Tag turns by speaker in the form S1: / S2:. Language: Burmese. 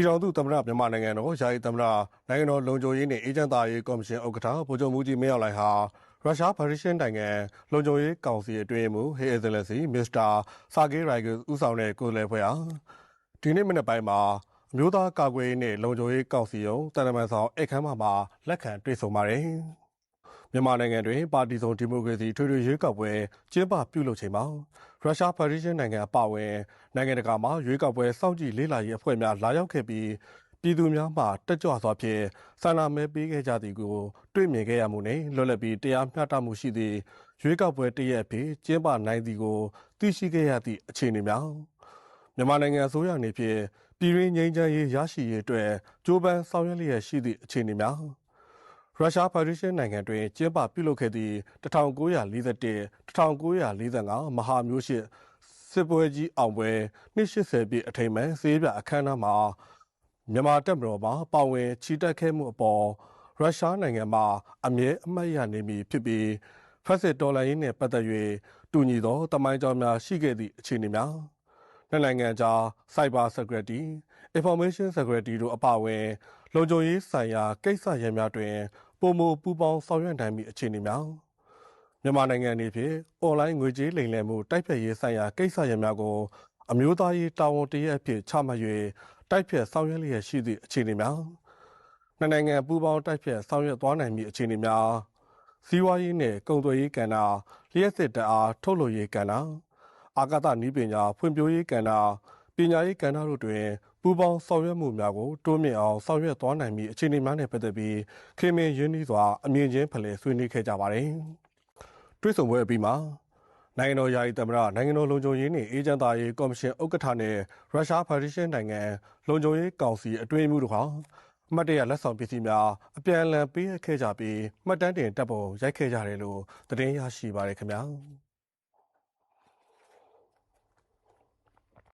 S1: ပြည်ထောင်စုသမ္မတမြန်မာနိုင်ငံတော်ယာယီသမ္မတနိုင်ငံတော်လုံခြုံရေးနှင့်အေဂျင့်သားရေးကော်မရှင်ဥက္ကဋ္ဌဗိုလ်ချုပ်မှူးကြီးမင်းအောင်လှိုင်ဟာရုရှားဖက်ဒရေးရှင်းနိုင်ငံလုံခြုံရေးကောင်စီအတွင်းမှဟေးအဇလစီမစ္စတာဆာဂေးရိုင်ဂ်ဦးဆောင်တဲ့ကိုယ်စားလှယ်ဖွဲ့အားဒီနေ့မနက်ပိုင်းမှာအမျိုးသားကာကွယ်ရေးနှင့်လုံခြုံရေးကောင်စီရုံးတန်တမန်ဆောင်အခမ်းမှာလက်ခံတွေ့ဆုံပါတယ်မြန်မာနိုင်ငံတွင်ပါတီစုံဒီမိုကရေစီထွေထွေရွေးကောက်ပွဲကျင်းပပြုလုပ်ချိန်မှာရုရှားဖက်ဒရေးရှင်းနိုင်ငံအပါအဝင်နိုင်ငံတကာမှရွေးကောက်ပွဲစောင့်ကြည့်လေ့လာရေးအဖွဲ့များလာရောက်ခဲ့ပြီးပြည်သူများမှတက်ကြွစွာဖြင့်ဆန္ဒမဲပေးခဲ့ကြသည်ကိုတွေ့မြင်ခဲ့ရမှုနှင့်လွတ်လပ်ပြီးတရားမျှတမှုရှိသည့်ရွေးကောက်ပွဲတရက်အဖြစ်ကျင်းပနိုင်သည်ကိုသိရှိခဲ့ရသည့်အခြေအနေများမြန်မာနိုင်ငံအစိုးရအနေဖြင့်ပြည်တွင်းငြိမ်းချမ်းရေးရရှိရေးအတွက်ကြိုးပမ်းဆောင်ရွက်လျက်ရှိသည့်အခြေအနေများရုရှားဖက်ဒရေးရှင်းနိုင်ငံတွင်ကျင်းပပြုလုပ်ခဲ့သည့်1941-1945မဟာမျိုးရှိစစ်ပွဲကြီးအောင်ပွဲနှစ်80ပြည့်အထိမ်းအမှတ်စေးပြအခမ်းအနားမှာမြန်မာတပ်မတော်မှပါဝင်ချီတက်ခဲ့မှုအပေါ်ရုရှားနိုင်ငံမှအမြဲအမှတ်ရနေမည်ဖြစ်ပြီးဖက်စစ်တော်လှန်ရေးနှင့်ပတ်သက်၍တူညီသောတမိုင်းကြောင်းများရှိခဲ့သည့်အခြေအနေများနှစ်နိုင်ငံကြား Cyber Security, Information Security တို့အပါအဝင်လုံခြုံရေးဆိုင်ရာကိစ္စရပ်များတွင်ပိုမိုပူးပေါင်းဆောင်ရွက်နိုင်မည့်အခြေအနေများမြန်မာနိုင်ငံအနေဖြင့်အွန်လိုင်းငွေကြေးလိမ်လည်မှုတိုက်ဖျက်ရေးဆိုင်ရာကိစ္စရပ်များကိုအမျိုးသားရေးတာဝန်တရက်အဖြစ်ချမှတ်၍တိုက်ဖျက်ဆောင်ရွက်လျက်ရှိသည့်အခြေအနေများနှစ်နိုင်ငံပူးပေါင်းတိုက်ဖျက်ဆောင်ရွက်သွားနိုင်မည့်အခြေအနေများစီးပွားရေးနှင့်ကုန်သွယ်ရေးကဏ္ဍလျှက်စစ်တအားထုတ်လုပ်ရေးကဏ္ဍအာကာသနည်းပညာဖွံ့ဖြိုးရေးကဏ္ဍပညာရေးကဏ္ဍတို့တွင်ပူးပေါင်းဆောင်ရွက်မှုများကိုတိုးမြင့်အောင်ဆောင်ရွက်သွားနိုင်မည့်အခြေအနေများနှင့်ပတ်သက်ပြီးခင်မင်ရင်းနှီးစွာအမြင်ချင်းဖလှယ်ဆွေးနွေးခဲ့ကြပါတယ်။တွေ့ဆုံပွဲအပြီးမှာနိုင်ငံတော်ယာယီသမ္မတနိုင်ငံတော်လုံခြုံရေးနှင့်အေဂျင့်သားရေးကော်မရှင်ဥက္ကဋ္ဌနှင့်ရုရှားဖက်ဒရေးရှင်းနိုင်ငံလုံခြုံရေးကောင်စီအတွင်းမှုတို့ဟာအမှတ်တရလက်ဆောင်ပစ္စည်းများအပြန်အလှန်ပေးအပ်ခဲ့ကြပြီးမှတ်တမ်းတင်တပ်ပုံရိုက်ခဲ့ကြတယ်လို့သတင်းရရှိပါရခင်ဗျာ။